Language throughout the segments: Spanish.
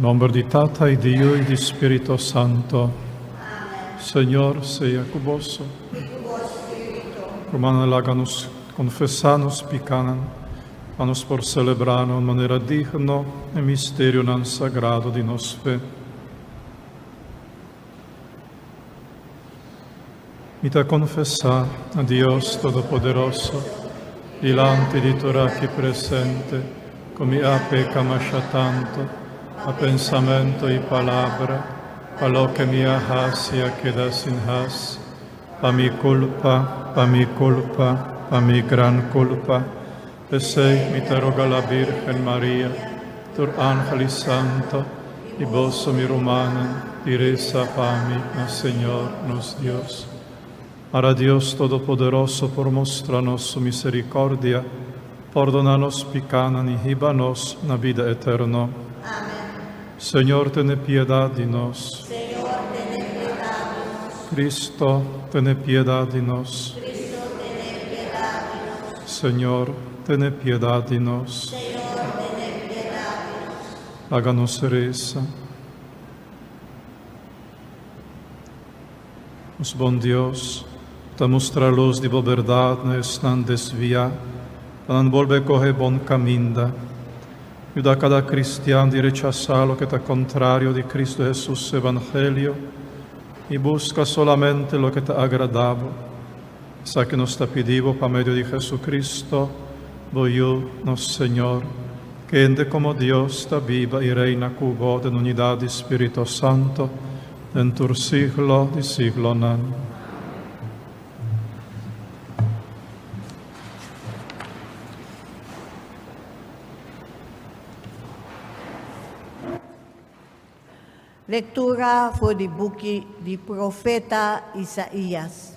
Nombre di Tata e Dio e di Spirito Santo. Señor sea cu vos. Romana laganos, confessanos picanan, anos por celebrano in maniera digno e misterio nan sagrado di nos fe. Mita confessa a Dios Todopoderoso, delante di Torah aquí presente, come a peccamasha tanto, a pensamento y palabra, a lo que me hacia queda sin has, a mi culpa, a mi gran culpa. Esei mi te roga la Virgen María, tur ángel santo, y vos mi romanen, y reza pa mi, a Señor nos Dios. Ahora Dios Todopoderoso, por mostrarnos su misericordia, perdonanos picanan y híbanos na vida eterna. Amén. Señor, ten piedad de nos. Señor, ten piedad de nos. Cristo, ten piedad de nos. Cristo, ten piedad de nos. Señor, ten piedad de nos. Señor, ten piedad de nos. Háganos reza. Os bom Dios, te mostra luz de boa verdade, não estão desviar, para não volver correr bom caminho. Ajuda cada cristiano a rechazar o que está contrário de Cristo Jesus Evangelho e busca solamente o que está agradável. Sa que nos está pedindo, por meio de Jesucristo, voy nosso Senhor, que ende como Deus está viva e reina com vós em unidade do Espírito Santo, en tur siglo di siglo nan. Lectura voor de boekje di profeta Isaías.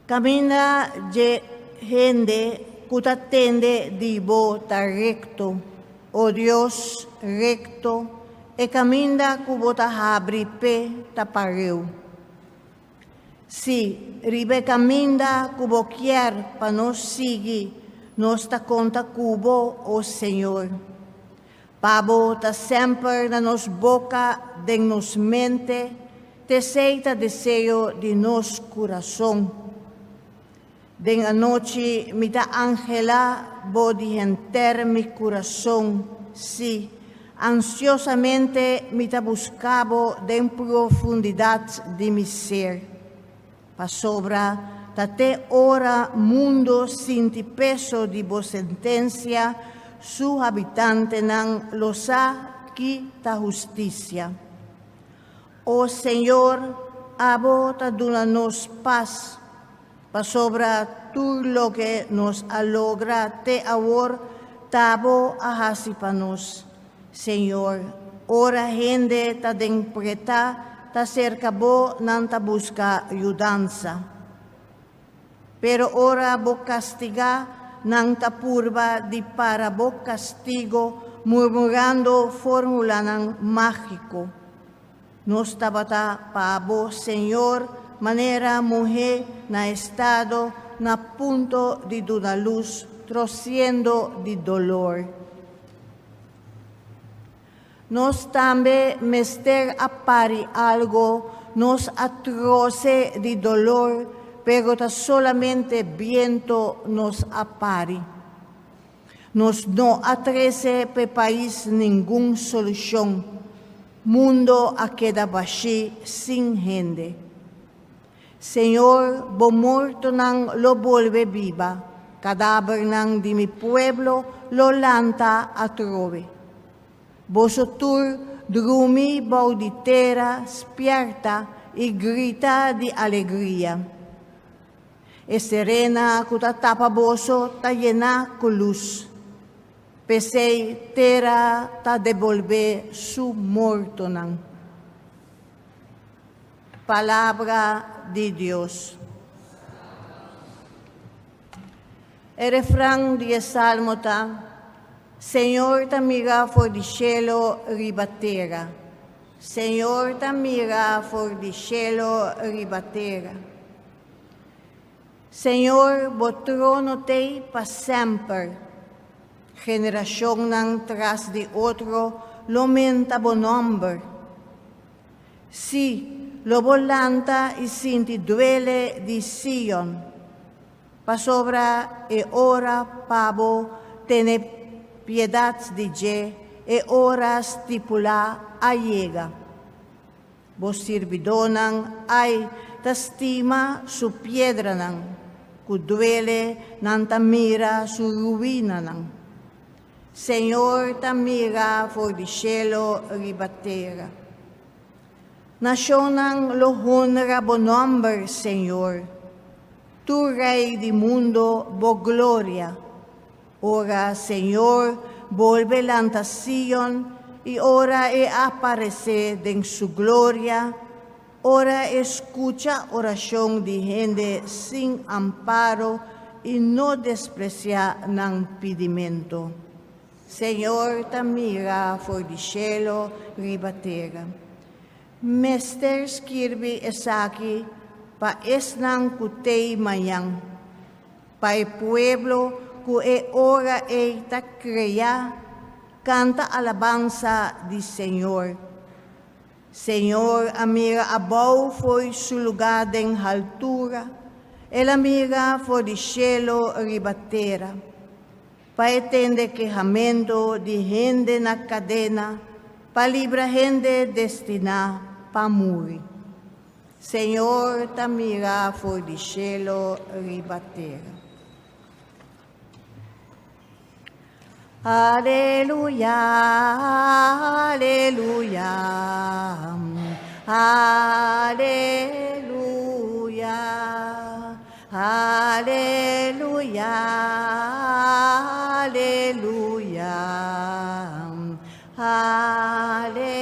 Camina je gente cutatende di bota recto, o Dios recto, e camina cubota habri pe tapareu. Si, ribe camina cubo quier pa nos sigi, nos ta conta cubo, o Senhor. Pabo ta sempre na nos boca, de nos mente, te seita desejo de nos coração. Den a noite mi ta angela, bo di enter mi coração, si, ansiosamente mi ta buscabo den profundidade de mi ser. Pa sobra, ta te ora mundo sinti peso di bo sentencia, su habitante nan lo sa ki ta justicia. O Señor, abo ta duna nos paz, pa sobra tu lo que nos alogra te awor tabo ahasi pa nos. Señor, ora gente ta den preta ta cerca bo nan ta busca ayudanza. Pero ora bo castiga nang tapurba di para bo castigo, murmurando fórmula ng mágico. Nos tabata pa bo, Señor, manera mujer na estado na punto di duna luz, trociendo di dolor. Nos tambe mester apari algo, nos atroce di dolor, pero ta solamente viento nos apari. Nos no atrece pe país ningún solución. Mundo a queda bashi sin gente. Señor, bo muerto nang lo vuelve viva. Cadáver nang di mi pueblo lo lanta a trove. Vosotros drumi bauditera, spierta y grita di alegría. E serena kuta tapa boso ta llena con luz. Pesei tera ta devolve su morto nan. Palabra de Dios. El refrán de Salmo ta, Señor ta mira for di cielo ribatera. Señor ta mira for di cielo ribatera. Señor, bo trono tei pa sempre, generación nang tras de otro, lamentable number. Sí, lo volanta y sinti duele di Sion. Pasobra e ora pabo tene piedad di je e ora stipula allega. Vos sirvidonan ay tastima su piedra nang, ku duele nan tamira su ruina nang. Señor tamira for di cielo ribatera. Nacionan lo honra bonomber, Señor. Tu Rey di mundo, bo gloria. Ora, Señor, vuelve la Sion y ora e aparece en su gloria. Ora escucha oración de gente sin amparo y no desprecia nan pedimento. Señor, tamira for di cielo ribatera. Mester skirbi esaki pa esnang kutei mayang, pa e pueblo ku e ora e ta crea, canta alabanza di Señor. Señor, amira abau foi su lugar en altura, el amira for di cielo ribatera, pa etende quejamento di gente na cadena, pa libra gente destina pa muri. Señor, tamira for di cielo ribatera. Aleluya, aleluya, aleluya, aleluya, aleluya, aleluya.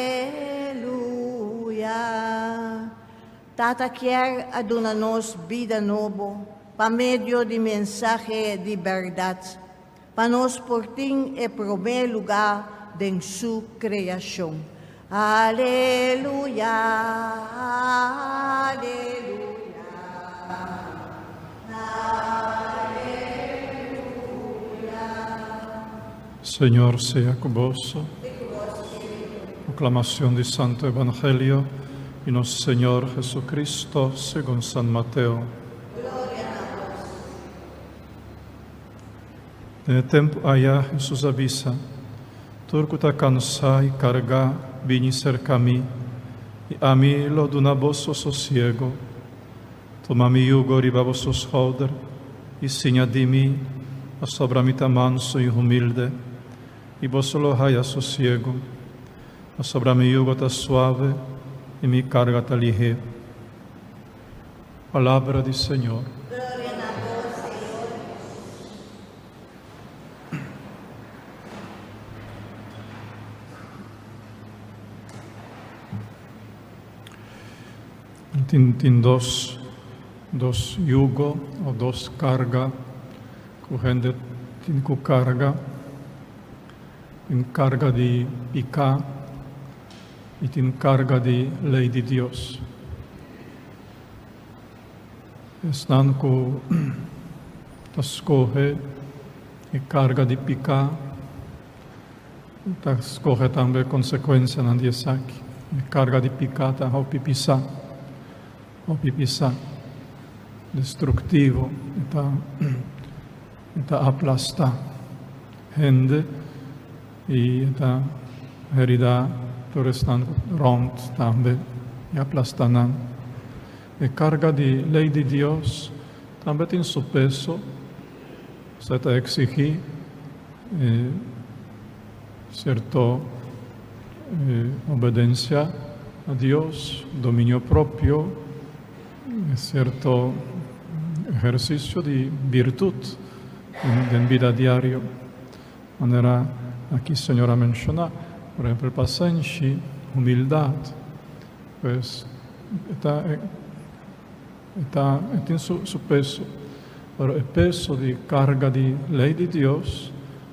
Tata quiere adunanos vida novo, pa medio de mensaje de verdad, pa nos portin e primer lugar de su creación. Aleluya, aleluya, aleluya. Señor sea con vos. Proclamación del Santo Evangelio y nuestro Señor Jesucristo según San Mateo. En el tiempo allá Jesús avisa, todo que está cansado y carga, vini cerca a mí, y a mí lo de una voz sosiego. Toma mi yugo riba vossos joder, y signa di mí, a sobra mi manso y humilde, y vos lo haya sosiego. A sobra mi yugo está suave, y mi carga está ligera. Palabra del Señor. Tin dos yugo o dos carga, que gente tin ku carga, tin carga de picar y tin carga de ley de Dios. Están ku tascoge y carga de picar, tascoge también consecuencia nan diesaki. Carga de picar ta ho pipisa. O pipisa destructivo, eta aplasta gente y eta herida por estar ront también y aplastanan. E carga de ley de Dios también tiene su peso, se te exige cierta obediencia a Dios, dominio propio, cierto ejercicio de virtud en vida diaria. Manera aquí Señora menciona, por ejemplo, paciencia, humildad, pues tiene su peso, pero el peso de carga de ley de Dios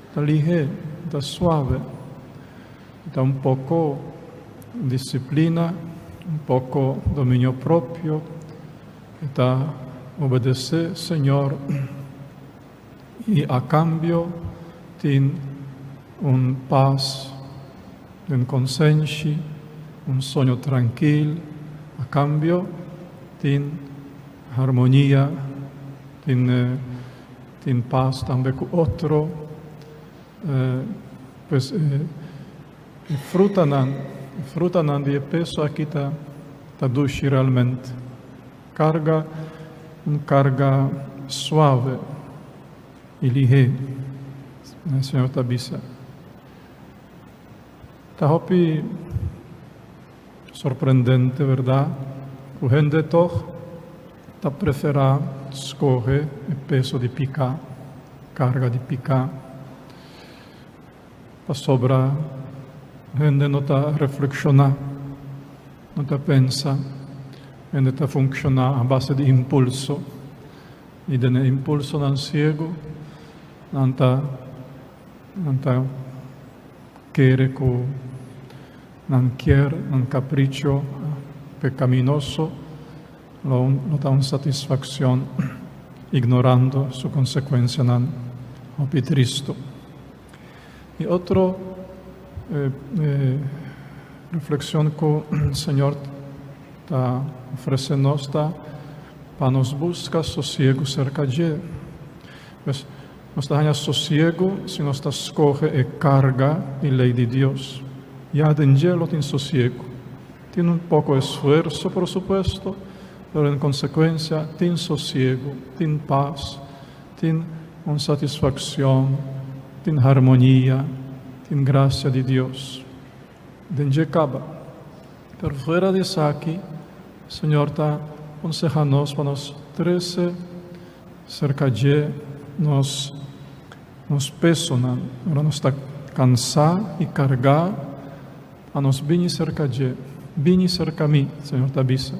está ligero, está suave, está un poco disciplina, un poco dominio propio, está obedecer Señor y a cambio tiene un paz, un consenso, un sogno tranquilo, a cambio di armonia, di paz también con otro, pues frutan di peso aqui ta duši realmente. Carga suave y ligera, Señor Tabisa. Tahopi sorprendente, ¿verdad? O gente toch ta prefera escoge el peso de picar, carga de picar. Pa sobra, gente no ta reflexiona, no ta pensa, gente ta funciona a base de impulso. Y de impulso nan ciego, nan ta quiere nan capricho pecaminoso, lo da una satisfacción ignorando su consecuencia nan opi tristo. Y otro reflexión que el Señor ta ofrece nos para nos busca sosiego cerca de Él. Pues, nos da sosiego si nos escoge e carga y ley de Dios. Ya de lo tiene sosiego. Tiene un poco de esfuerzo, por supuesto, pero en consecuencia tiene sosiego, tiene paz, tiene una satisfacción, tiene armonía, tiene gracia de Dios. De acaba. Pero fuera de eso aquí, el Señor está aconseja-nos para nos 13 cerca de nos peso, ahora nos está cansar y cargar, a nos vini cerca de mí, Señor Tabisa.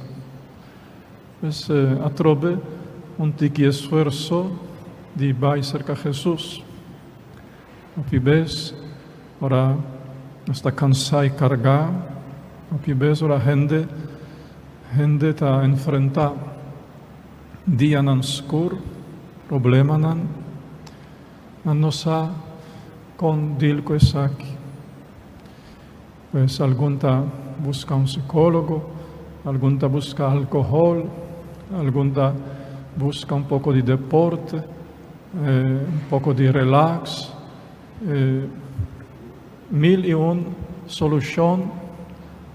Pues atrobe un tiki esfuerzo de ir cerca de Jesús. O pibes, ahora nos está cansar y cargar, o pibes, ahora gente ta enfrentar dia nan skur, problema nan nosa con dilko esaki. Pues algún ta busca un psicólogo, algún ta busca alcohol, algún ta busca un poco de deporte, un poco de relax, 1001 solución,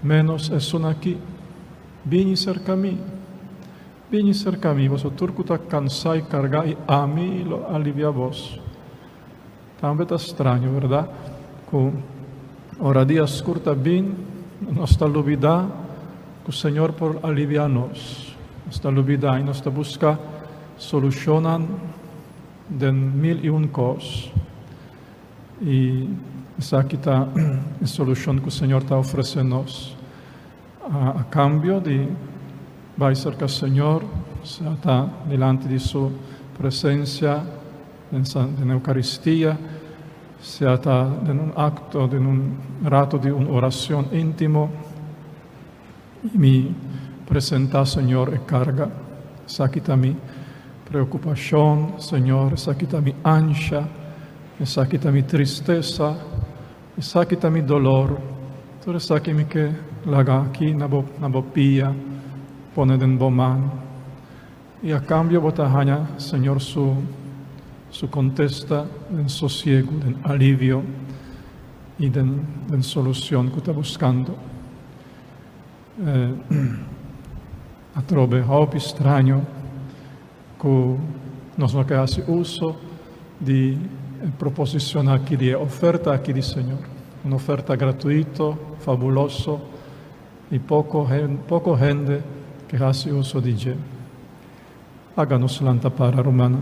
menos es una aquí. Vini cerca a mí, vos turco ta cansado y carga y a mí lo alivia vos. También está extraño, ¿verdad? Que ahora días curta bien, nos está olvidando que el Señor por aliviarnos, nos está olvidando y nos está buscando solucionan de 1001 cosas. Y esa aquí está la solución que el Señor está ofreciendo. A cambio de vai cerca del Señor, se está delante de su presencia en la Eucaristía, se está en un acto, en un rato de una oración íntimo, y me presenta, Señor, y carga, esa quita mi preocupación, Señor, esa quita mi ansia, esa quita mi tristeza, esa quita mi dolor, todo esa que me que laga aquí na bopia, pone en boman. Y a cambio botahaña, Señor, su contesta en sosiego, en alivio y en solución que está buscando. Atrobe hobby extraño que nos no que hace uso de proposición aquí de oferta aquí de Señor. Una oferta gratuita, fabuloso, y poco gente que hace uso de ella. Háganos la para Romana.